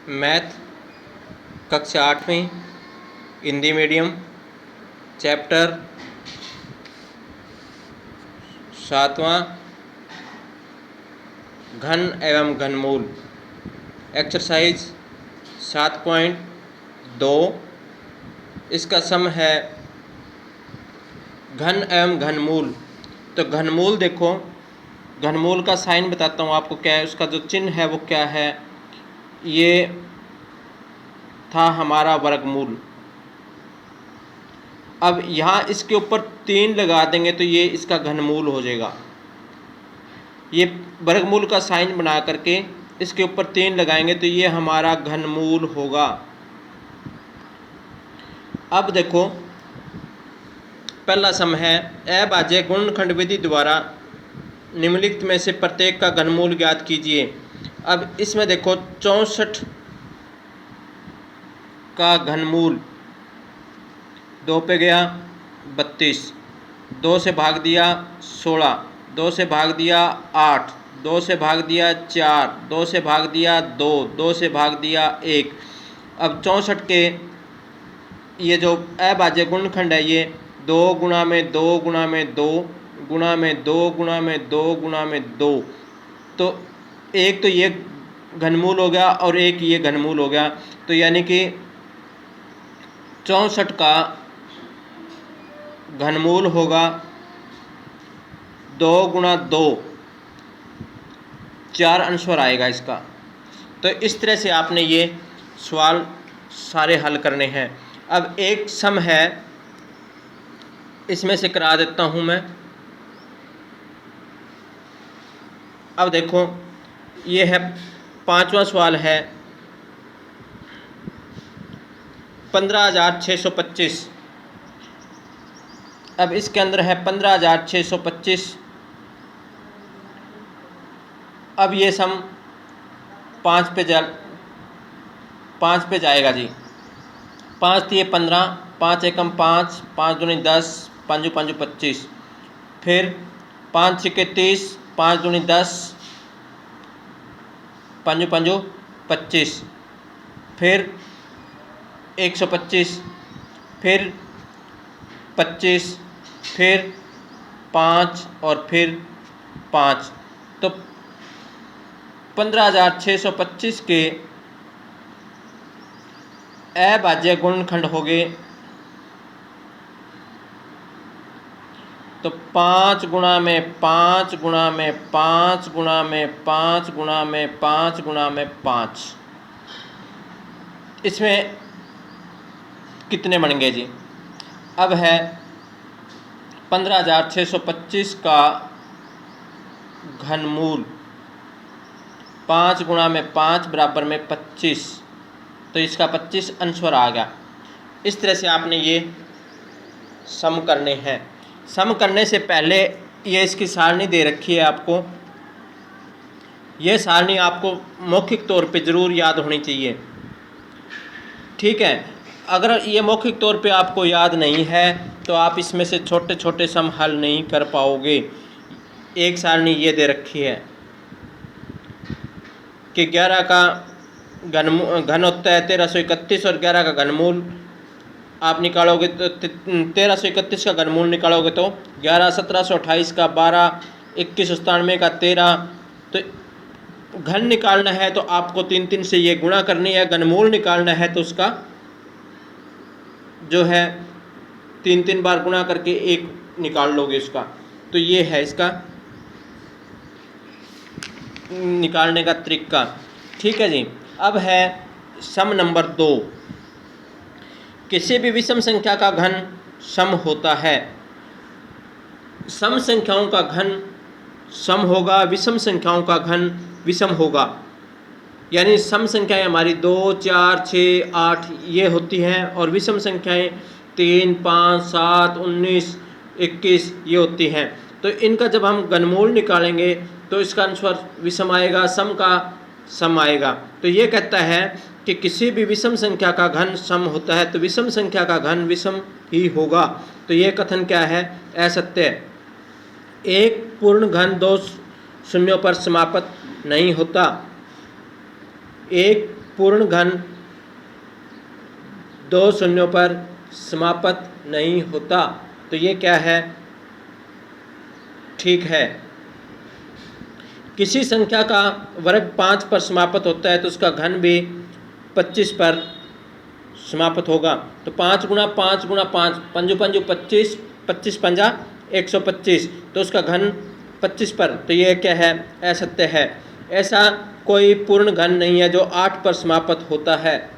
Math कक्षा 8वीं Hindi medium chapter 7वां घन एवं घनमूल एक्सरसाइज 7.2। इसका सम है घन एवं घनमूल। तो घनमूल देखो, घनमूल का साइन बताता हूँ आपको क्या है, उसका जो चिन्ह है वो क्या है। ये था हमारा वर्गमूल। अब यहाँ इसके ऊपर 3 लगा देंगे तो ये इसका घनमूल हो जाएगा। ये वर्गमूल का साइन बना करके इसके ऊपर 3 लगाएंगे तो ये हमारा घनमूल होगा। अब देखो पहला सम है अभाज्य गुणनखंड विधि द्वारा निम्नलिखित में से प्रत्येक का घनमूल ज्ञात कीजिए। अब इसमें देखो 64 का घनमूल 2 पे गया 32, 2 से भाग दिया 16, 2 से भाग दिया 8, 2 से भाग दिया 4, 2 से भाग दिया 2, 2 से भाग दिया 1। अब 64 के ये जो अभाज्य गुणनखंड है ये 2 गुणा में 2 गुणा में 2 गुणा में 2 गुणा में 2 गुणा में 2। तो एक तो ये घनमूल हो गया और एक ये घनमूल हो गया। तो यानी कि 64 का घनमूल होगा 2 गुणा 2, 4 आंसर आएगा इसका। तो इस तरह से आपने ये सवाल सारे हल करने हैं। अब एक सम है, इसमें से करा देता हूँ मैं। अब देखो ये है 5वां सवाल है 15,625। अब इसके अंदर है 15,625। अब ये सम 5 पे जाएगा जी। 5 दिए 15, 5 एकम 5, 5 दूनी 10, 5 5 25। फिर 5 छिके 30, 5 दूनी 10, 5 5 25। फिर 125, फिर 25, फिर 5 और फिर 5। तो 15,625 के अभाज्य गुणनखंड हो गए तो 5 गुणा में 5 गुणा में 5 गुणा में 5 गुणा में 5 गुणा में 5। इसमें कितने बन गए जी? अब है 15,625 का घनमूल 5 गुणा में 5 बराबर में 25। तो इसका 25 आंसर आ गया। इस तरह से आपने ये सम करने हैं। सम करने से पहले ये इसकी सारणी दे रखी है आपको। ये सारणी आपको मौखिक तौर पे ज़रूर याद होनी चाहिए, ठीक है। अगर ये मौखिक तौर पे आपको याद नहीं है तो आप इसमें से छोटे छोटे सम हल नहीं कर पाओगे। एक सारणी ये दे रखी है कि 11 का घन होता है 1331 और 11 का घनमूल आप निकालोगे तो 1331 का घनमूल निकालोगे तो 11 1728 का 12 21 97 का 13। तो घन निकालना है तो आपको 3 3 से ये गुणा करनी है। घनमूल निकालना है तो उसका जो है 3 3 बार गुणा करके 1 निकाल लोगे उसका। तो ये है इसका निकालने का तरीका, ठीक है जी। अब है सम नंबर 2। किसी भी विषम संख्या का घन सम होता है। सम संख्याओं का घन सम होगा, विषम संख्याओं का घन विषम होगा। यानी सम संख्याएं हमारी 2 4 6 8 ये होती हैं और विषम संख्याएं 3 5 7 19 21 ये होती हैं। तो इनका जब हम घनमूल निकालेंगे तो इसका आंसर विषम आएगा, सम का सम आएगा। तो ये कहता है कि किसी भी विषम संख्या का घन सम होता है तो विषम संख्या का घन विषम ही होगा। तो ये कथन क्या है? असत्य। एक पूर्ण घन 2 शून्यों पर समाप्त नहीं होता। एक पूर्ण घन दो शून्यों पर समाप्त नहीं होता। तो ये क्या है? ठीक है। किसी संख्या का वर्ग 5 पर समाप्त होता है तो उसका घन भी 25 पर समाप्त होगा। तो 5 गुणा 5 गुणा 5, पंजू पंजू 25, 25 पंजा 125, तो उसका घन 25 पर। तो ये क्या है? असत्य है। ऐसा कोई पूर्ण घन नहीं है जो 8 पर समाप्त होता है।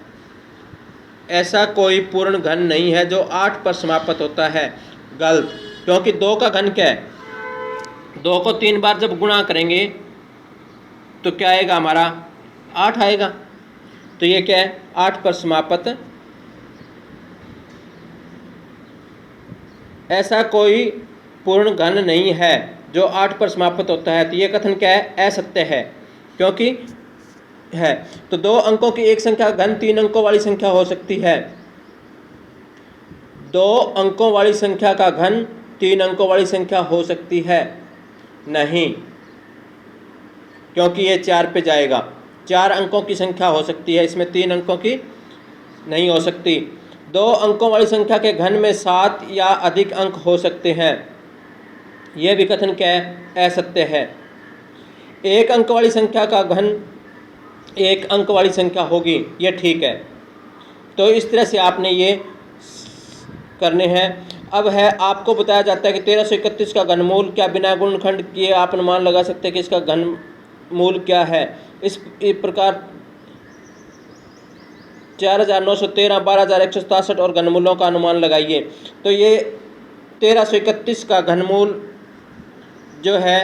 ऐसा कोई पूर्ण घन नहीं है जो 8 पर समाप्त होता है। गलत, क्योंकि 2 का घन क्या है? 2 को 3 बार जब गुणा करेंगे तो क्या आएगा हमारा? 8 आएगा। तो ये क्या है? 8 पर समाप्त। ऐसा कोई पूर्ण घन नहीं है जो 8 पर समाप्त होता है। तो ये कथन क्या है? असत्य है, क्योंकि है। तो 2 अंकों की एक संख्या घन 3 अंकों वाली संख्या हो सकती है। 2 अंकों वाली संख्या का घन 3 अंकों वाली संख्या हो सकती है? नहीं, क्योंकि ये 4 पे जाएगा। 4 अंकों की संख्या हो सकती है, इसमें 3 अंकों की नहीं हो सकती। 2 अंकों वाली संख्या के घन में 7 या अधिक अंक हो सकते हैं। यह भी कथन क्या है? असत्य है। 1 अंक वाली संख्या का घन 1 अंक वाली संख्या होगी, यह ठीक है। तो इस तरह से आपने ये करने हैं। अब है, आपको बताया जाता है कि 1331 का घनमूल क्या? बिना गुणनखंड किए आप अनुमान लगा सकते हैं कि इसका घनमूल क्या है। इस प्रकार 4913, 12167 और घनमूलों का अनुमान लगाइए। तो ये 1331 का घनमूल जो है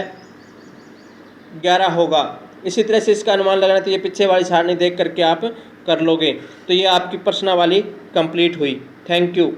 11 होगा। इसी तरह से इसका अनुमान लगाना, तो ये पीछे वाली सारणी देख करके आप कर लोगे। तो ये आपकी प्रश्नावली कंप्लीट हुई। Thank you.